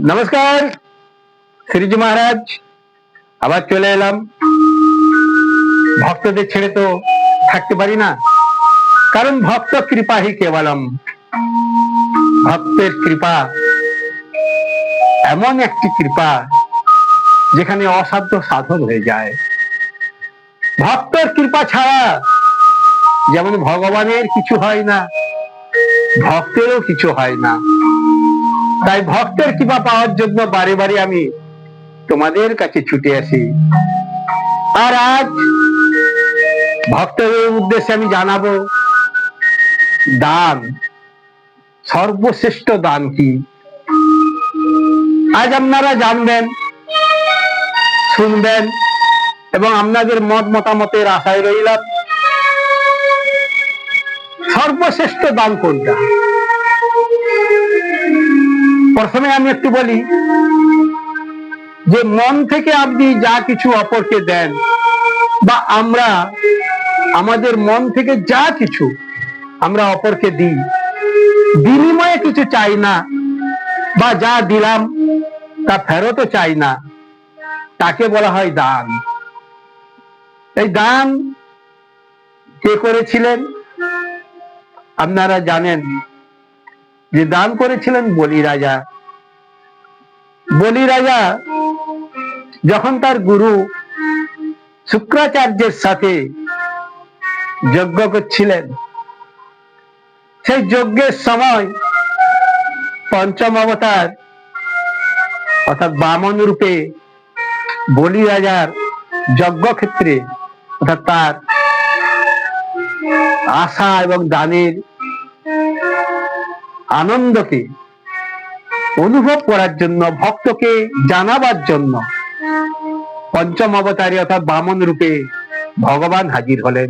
নমস্কার শ্রীজি মহারাজ, আবার চলে এলাম। ভক্তদের ছেড়ে তো থাকতে পারি না, কারণ ভক্ত কৃপা হি কেবলম। ভক্তের কৃপা এমন একটি কৃপা যেখানে অসাধ্য সাধন হয়ে যায়। ভক্তের কৃপা ছাড়া যেমন ভগবানের কিছু হয় না, ভক্তেরও কিছু হয় না। তাই ভক্তের কৃপা পাওয়ার জন্য বারে বারে আমি তোমাদের কাছে ছুটে আসি। আর আজ ভক্তদের উদ্দেশ্যে আমি জানাবো দান, সর্বশ্রেষ্ঠ দান কি। আজ আপনারা জানবেন, শুনবেন এবং আপনাদের মত মতামতের আশায় রইলাম। সর্বশ্রেষ্ঠ দান কোনটা? প্রথমে আমি একটু বলি যে মন থেকে আপনি যা কিছু অপরকে দেন, বা আমরা আমাদের মন থেকে যা কিছু আমরা অপরকে দিই, বিনিময়ে কিছু চাই না, বা যা দিলাম তা ফেরতও চাই না, তাকে বলা হয় দান। এই দান কে করেছিলেন? আপনারা জানেন যে দান করেছিলেন বলি রাজা। বলি রাজা যখন তার গুরু শুক্রাচার্যের সাথে যজ্ঞ করছিলেন, সেই যজ্ঞের সময় পঞ্চম অবতার অর্থাৎ বামন রূপে বলি রাজার যজ্ঞক্ষেত্রে অর্থাৎ তার আশা এবং দানের আনন্দকে অনুভব করার জন্য, ভক্তকে জানাবার জন্য পঞ্চম অবতারে অর্থাৎ বামন রূপে ভগবান হাজির হলেন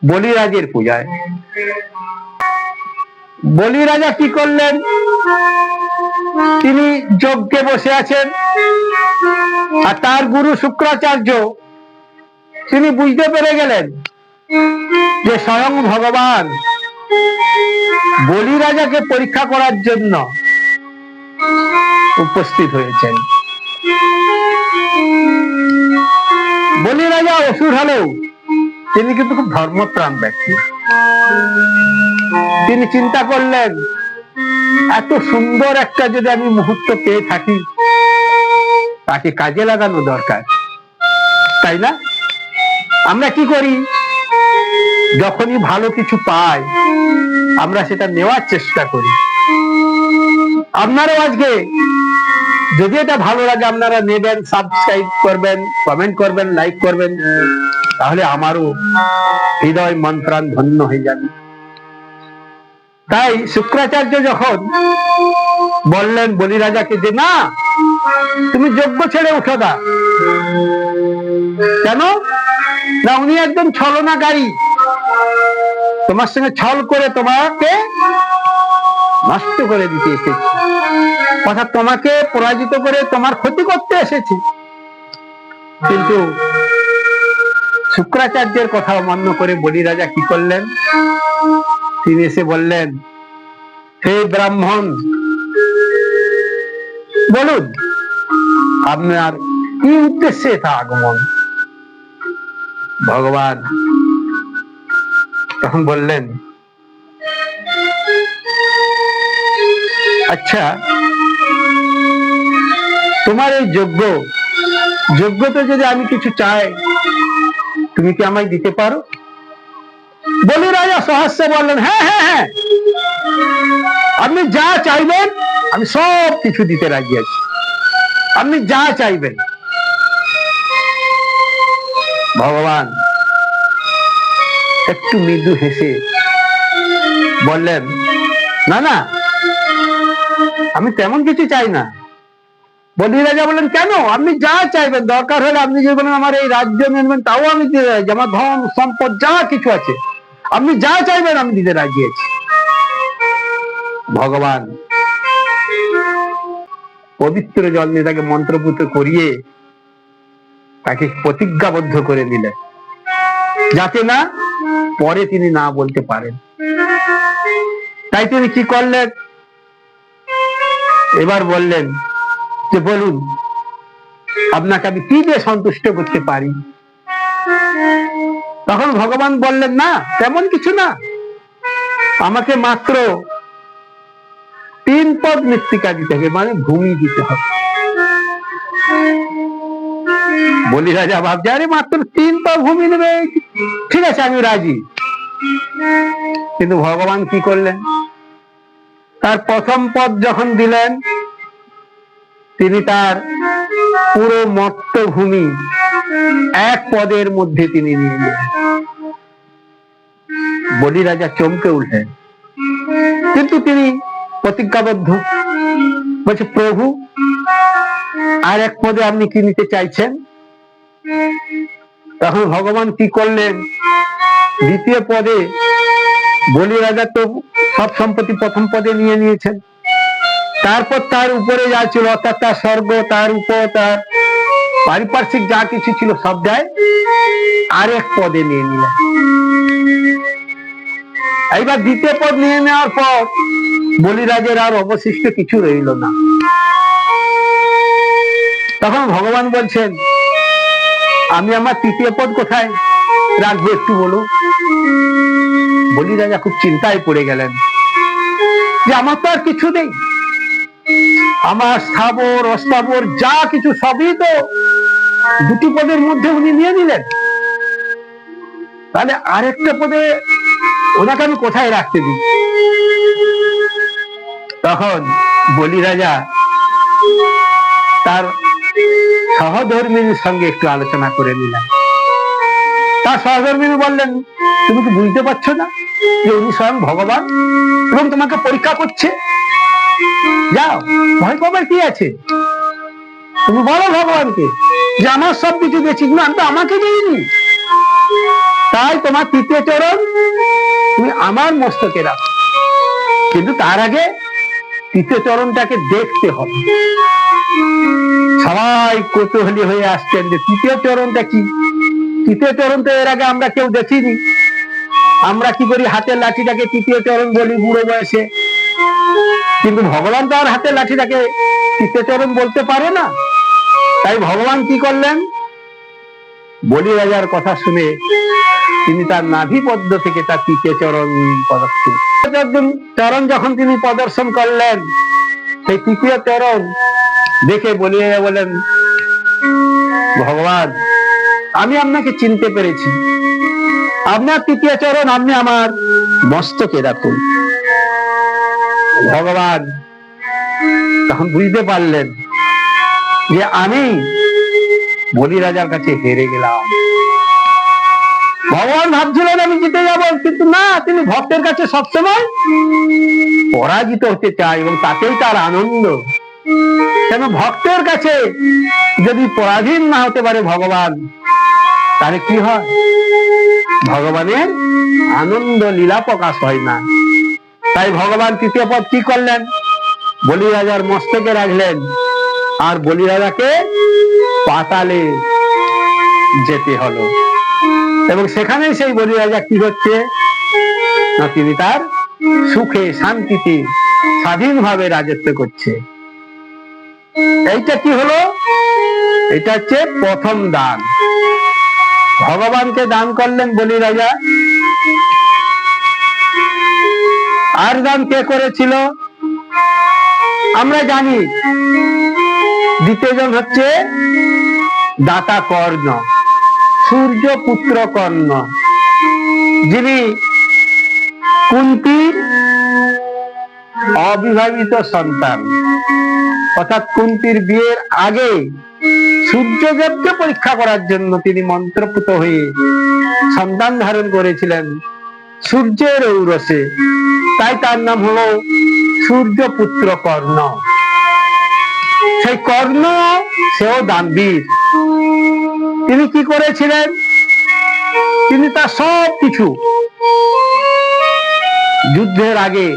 বলিরাজের পূজায়। বলি রাজা কি করলেন? তিনি যজ্ঞে বসে আছেন, আর তার গুরু শুক্রাচার্য তিনি বুঝতে পেরে গেলেন যে স্বয়ং ভগবান বলি রাজাকে পরীক্ষা করার জন্য উপস্থিত হয়েছেন। বলি রাজা অসুর হলেও তিনি কিন্তু খুব ধর্মপ্রাণ ব্যক্তি। তিনি চিন্তা করলেন, এত সুন্দর একটা যদি আমি মুহূর্ত পেয়ে থাকি, তাকে কাজে লাগানো দরকার, তাই না? আমরা কি করি? যখনই ভালো কিছু পাই আমরা সেটা নেওয়ার চেষ্টা করি। আপনারাও আজকে যদি এটা ভালো লাগে আপনারা নেবেন, সাবস্ক্রাইব করবেন, কমেন্ট করবেন, লাইক করবেন, তাহলে আমারও হৃদয় মন প্রাণ ধন্য হয়ে যাবে। তাই শুক্রাচার্য যখন বললেন বলি রাজাকে যে না, তুমি যজ্ঞ ছেড়ে উঠো না। কেন না? উনি একজন ছলনাকারী, তোমার সঙ্গে ছল করে তোমাকে নষ্ট করে দিতে এসেছে, অর্থাৎ তোমাকে পরাজিত করে তোমার ক্ষতি করতে এসেছে। কিন্তু শুক্রাচার্যের কথা অমান্য করে বলি রাজা কি করলেন? তিনি এসে বললেন, হে ব্রাহ্মণ, বলুন আপনার কি উদ্দেশ্যে এটা আগমন? ভগবান তখন বললেন, আচ্ছা তোমার এই যজ্ঞতে যদি আমি কিছু চাই, তুমি কি আমায় দিতে পারো? বলি রাজা সহস্যে বললেন, হ্যাঁ হ্যাঁ হ্যাঁ, আপনি যা চাইবেন আমি সব কিছু দিতে রাজি আছি, আপনি যা চাইবেন। ভগবান একটু মৃদু হেসে বললেন, না না, আমি তেমন কিছু চাই না। বলি রাজা বললেন, কেন? আপনি যা চাইবেন, দরকার হলে আপনি যে বলেন আমার এই রাজ্য নেবেন, তাও আমি দিতে রাজি, আমার ধন সম্পদ যা কিছু আছে আপনি যা চাইবেন আমি দিতে রাজি আছি। ভগবান পবিত্র জল নিয়ে তাকে মন্ত্রপুত করিয়ে তাকে প্রতিজ্ঞাবদ্ধ করে দিলেন, যাতে না পরে তিনি না বলতে পারেন। তাই তিনি কি করলেন? এবার বললেন, যে বলুন আপনাকে আমি কি দিয়ে সন্তুষ্ট করতে পারি। তখন ভগবান বললেন, না তেমন কিছু না, আমাকে মাত্র 3 পদ মৃত্তিকা দিতে হবে, মানে ভূমি দিতে হবে। বলি রাজা ভাবছে, আরে মাত্র 3 পদ ভূমি নেবে, ঠিক আছে আমি রাজি। কিন্তু ভগবান কি করলেন, তার প্রথম পদ যখন দিলেন, তিনি তার পুরো মত্ত ভূমি 1 পদের মধ্যে তিনি নিয়ে নিলেন। বলি রাজা চমকে উঠলেন, কিন্তু তিনি প্রতিজ্ঞাবদ্ধ, বলছে প্রভু আর 1 পদে আপনি কি নিতে চাইছেন। তখন ভগবান কি করলেন, দ্বিতীয় পদে বলি রাজা তো সব সম্পত্তি প্রথম পদে নিয়ে নিয়েছেন, তারপর তার উপরে যা ছিল অর্থাৎ তার স্বর্গ, তার উপর তার পারিপার্শ্বিক যা কিছু ছিল সব যায় আর 1 পদে নিয়ে নিলেন। এইবার দ্বিতীয় পদ নিয়ে নেওয়ার পর বলিরাজের আর অবশিষ্ট কিছু রইল না। তখন ভগবান বলছেন, আমি আমার তৃতীয় পদ কোথায় রাখবো একটু বলো। বলি রাজা খুব চিন্তায় পড়ে গেলেন যে আমার তো আর কিছু নেই, আমার স্থাবর অস্থাবর যা কিছু সবই তো 2টি পদের মধ্যে উনি নিয়ে নিলেন, তাহলে আরেকটা পদে ওনাকে আমি কোথায় রাখতে দিই। তখন বলি রাজা তার সহধর্মিনীর সঙ্গে একটু আলোচনা করে নিলেন। তার সহধর্মিনী বললেন, তুমি কি বুঝতে পারছো না যে উনি স্বয়ং ভগবান এবং তোমাকে পরীক্ষা করছে, যাও ভয় পাবার কি আছে, তুমি বলো ভগবানকে যে আমার সব কিছু দিয়েছি কিন্তু আমি তো আমাকে দিইনি, তাই তোমার তৃতীয় চরণ তুমি আমার মস্তকে রাখো, কিন্তু তার আগে তৃতীয় চরণটাকে দেখতে হবে। সবাই কৌতূহলী হয়ে আসছেন যে তৃতীয় চরণটা কি। তৃতীয় চরণ তো এর আগে আমরা কেউ দেখিনি, আমরা কি করি হাতের লাঠিটাকে তৃতীয় চরণ বলি বুড়ো বয়সে, কিন্তু ভগবান তো আর হাতের লাঠিটাকে তৃতীয় চরণ বলতে পারে না। তাই ভগবান কি করলেন, বলি রাজার কথা শুনে তিনি তার নাভি পদ্ম থেকে তার তৃতীয় চরণ চরণ যখন তিনি প্রদর্শন করলেন, সেই তৃতীয় চরণ দেখে বলি রাজা বলেন, ভগবান আমি আপনাকে চিনতে পেরেছি, আপনার তৃতীয় চরণ আপনি আমার মস্তকে রাখুন। ভগবান তখন বুঝতে পারলেন যে আমি বলি রাজার কাছে হেরে গেলাম। ভগবান ভাবছিলেন আমি জিতে যাব, কিন্তু না, তিনি ভক্তের কাছে সবসময় পরাজিত হতে চায় এবং তাতেই তার আনন্দ। কেন ভক্তের কাছে যদি পরাধীন না হতে পারে ভগবান, তাহলে কি হয়, ভগবানের আনন্দ লীলা প্রকাশ হয় না। তাই ভগবান তৃতীয় পদ কি করলেন, বলি রাজার মস্তকে রাখলেন আর বলি রাজাকে পাতালে যেতে হলো, এবং সেখানে সেই বলি রাজা কি হচ্ছে না, তিনি তার সুখে শান্তিতে স্বাধীনভাবে রাজত্ব করছে। এইটা কি হলো, এটা হচ্ছে প্রথম দান। ভগবানকে দান করলেন বলি রাজা। আর দান কে করেছিল আমরা জানি, দ্বিতীয় জন হচ্ছে দাতা কর্ণ, সূর্য পুত্র কর্ণ, যিনি কুন্তির অবিবাহিত সন্তান, অর্থাৎ কুন্তির বিয়ের আগে সূর্যদেবকে পরীক্ষা করার জন্য তিনি মন্ত্রপুত হয়ে সন্তান ধারণ করেছিলেন সূর্যের ঔরসে, তাই তার নাম হলো সূর্যপুত্র কর্ণ। সেই কর্ণ সেও দানবীর। তিনি কি করেছিলেন, তিনি তার সব কিছু যুদ্ধের আগে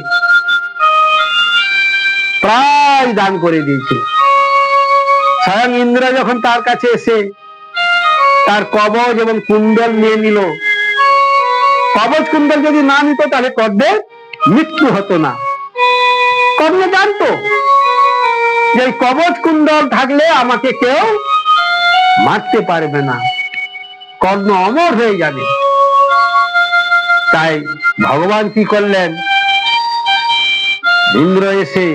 প্রায় দান করে দিয়েছিল। স্বয়ং ইন্দ্র যখন তার কাছে এসে তার কবচ এবং কুণ্ডল নিয়ে নিল, কবচ কুণ্ডল যদি না নিত তাহলে কর্ণের মৃত্যু হতো না। কর্ণ জানতো যে এই কবচ কুণ্ডল থাকলে আমাকে কেউ মারতে পারবে না, কর্ণ অমর হয়ে যাবে। তাই ভগবান কি করলেন, ইন্দ্র এসে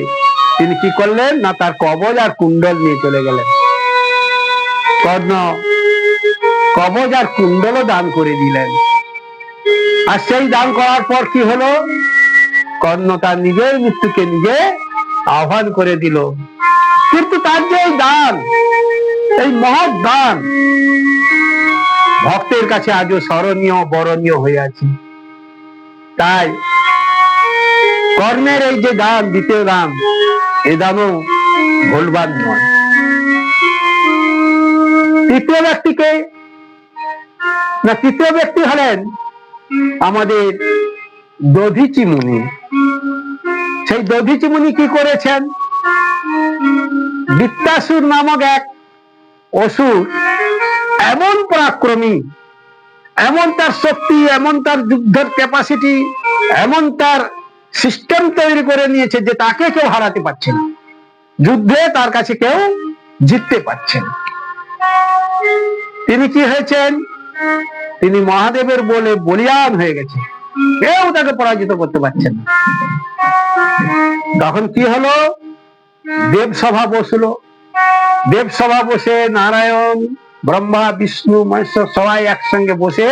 তিনি কি করলেন না তার কবচ আর কুণ্ডল নিয়ে চলে গেলেন। কর্ণ কবচ আর কুণ্ডলও দান করে দিলেন। আর সেই দান করার পর কি হলো, কর্ণ তার নিজের মৃত্যুকে নিজে আহ্বান করে দিল। কিন্তু তার যে এই দান, এই মহৎ দান ভক্তের কাছে আজও স্মরণীয় বরণীয় হয়ে আছে। তাই কর্ণের এই যে দান, দ্বিতীয় দান, এ দানও ভুলবার নয়। তৃতীয় ব্যক্তি হলেন আমাদের দধীচি মুনি। সেই দধীচি মুনি কি করেছেন, বৃত্তাসুর নামক এক অসুর এমন পরাক্রমী, এমন তার শক্তি, এমন তার যুদ্ধের ক্যাপাসিটি, এমন তার সিস্টেম তৈরি করে নিয়েছে যে তাকে কেউ হারাতে পারছে না, যুদ্ধে তার কাছে কেউ জিততে পারছে না। তিনি কি হয়েছেন, তিনি মহাদেবের বলে বলিয়ান হয়ে গেছে, কেউ তাকে পরাজিত করতে পারছে না। তখন কি হলো, দেবসভা বসলো। দেবসভা বসে নারায়ণ, ব্রহ্মা, বিষ্ণু, মহেশ্বর সবাই একসঙ্গে বসে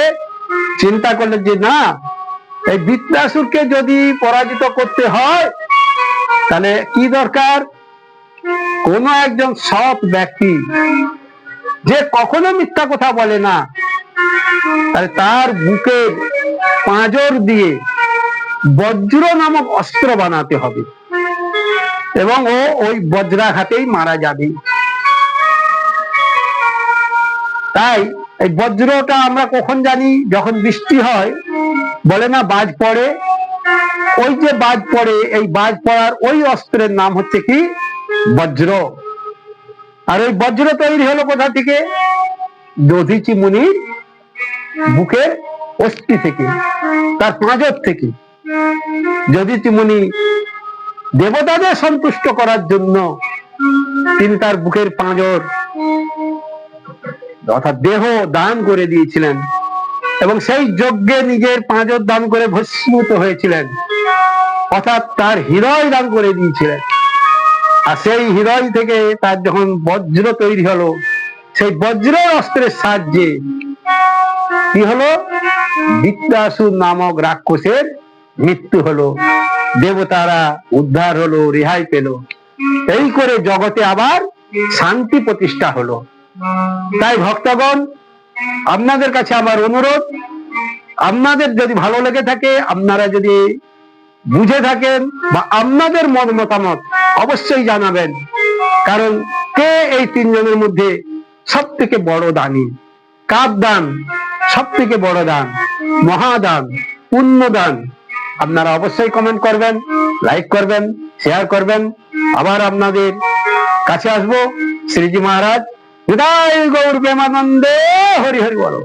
চিন্তা করলেন যে না, এই বৃত্তাসুরকে যদি পরাজিত করতে হয় তাহলে কি দরকার, কোন একজন সৎ ব্যক্তি যে কখনো মিথ্যা কথা বলে না, তাহলে তার বুকের পাঁজর দিয়ে বজ্র নামক অস্ত্র বানাতে হবে এবং ও ওই বজ্রাঘাতেই মারা যাবে। তাই এই বজ্রটা আমরা কখন জানি, যখন বৃষ্টি হয়, বলে না বাজ পড়ে, ওই যে বাজ পড়ে, এই বাজ পড়ার ওই অস্ত্রের নাম হচ্ছে কি বজ্র। আর ওই বজ্র তৈরি হলো কোথা থেকে, দধীচি মুনির বুকের অস্থি থেকে, তার পাঁজর থেকে। দধীচি মুনি দেবতাদের সন্তুষ্ট করার জন্য তিনি তার বুকের পাঁজর অর্থাৎ দেহ দান করে দিয়েছিলেন এবং সেই যজ্ঞে নিজের পাঁজর দান করে ভস্মীভূত হয়েছিলেন, অর্থাৎ তার হৃদয় দান করে দিয়েছিলেন। আর সেই হৃদয় থেকে তার যখন বজ্র তৈরি হলো, সেই বজ্র অস্ত্রের সাহায্যে কি হলো, বৃত্তাসুর নামক রাক্ষসের মৃত্যু হলো, দেবতারা উদ্ধার হলো, রেহাই পেল। এই করে জগতে আবার শান্তি প্রতিষ্ঠা হলো। তাই ভক্তগণ, আপনাদের কাছে আমার অনুরোধ, আপনাদের যদি ভালো লেগে থাকে, আপনারা যদি বুঝে থাকেন বা আপনাদের মত মতামত অবশ্যই জানাবেন। কারণ কে এই তিনজনের মধ্যে সব থেকে বড় দানী, কার দান সব থেকে বড় দান, মহাদান, পুণ্যদান, আপনারা অবশ্যই কমেন্ট করবেন, লাইক করবেন, শেয়ার করবেন। আবার আপনাদের কাছে আসবো। শ্রীজি মহারাজ, হৃদয় গৌর প্রেমানন্দে হরি হরি বলো।